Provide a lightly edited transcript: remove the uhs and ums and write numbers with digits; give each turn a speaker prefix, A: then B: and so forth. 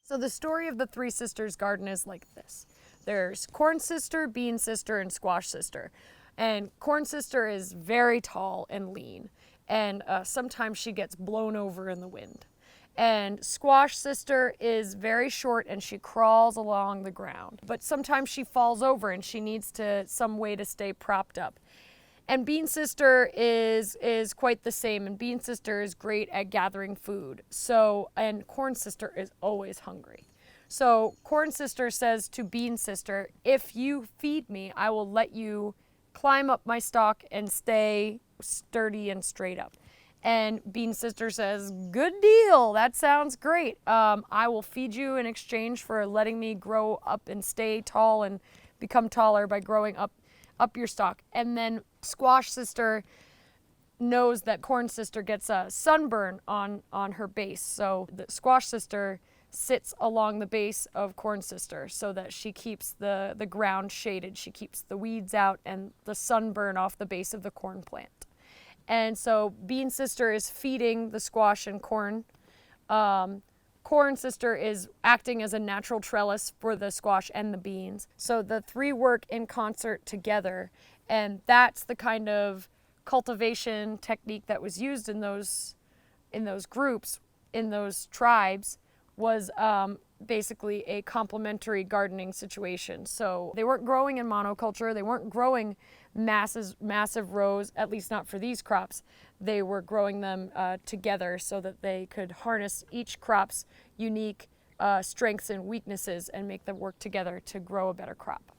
A: So the story of the Three Sisters garden is like this. There's Corn Sister, Bean Sister, and Squash Sister. And Corn Sister is very tall and lean, and sometimes she gets blown over in the wind. And Squash Sister is very short and she crawls along the ground. But sometimes she falls over and she needs some way to stay propped up. And Bean Sister is quite the same, and Bean Sister is great at gathering food. And Corn Sister is always hungry. So Corn Sister says to Bean Sister, if you feed me, I will let you climb up my stalk and stay sturdy and straight up. And Bean Sister says, good deal, that sounds great. I will feed you in exchange for letting me grow up and stay tall and become taller by growing up your stalk. And then Squash Sister knows that Corn Sister gets a sunburn on her base. So the Squash Sister sits along the base of Corn Sister so that she keeps the ground shaded. She keeps the weeds out and the sunburn off the base of the corn plant. And so Bean Sister is feeding the squash and corn. Corn Sister is acting as a natural trellis for the squash and the beans. So the three work in concert together, and that's the kind of cultivation technique that was used in those groups, in those tribes, was basically a complementary gardening situation. So they weren't growing in monoculture, they weren't growing massive rows, at least not for these crops. They were growing them together so that they could harness each crop's unique strengths and weaknesses and make them work together to grow a better crop.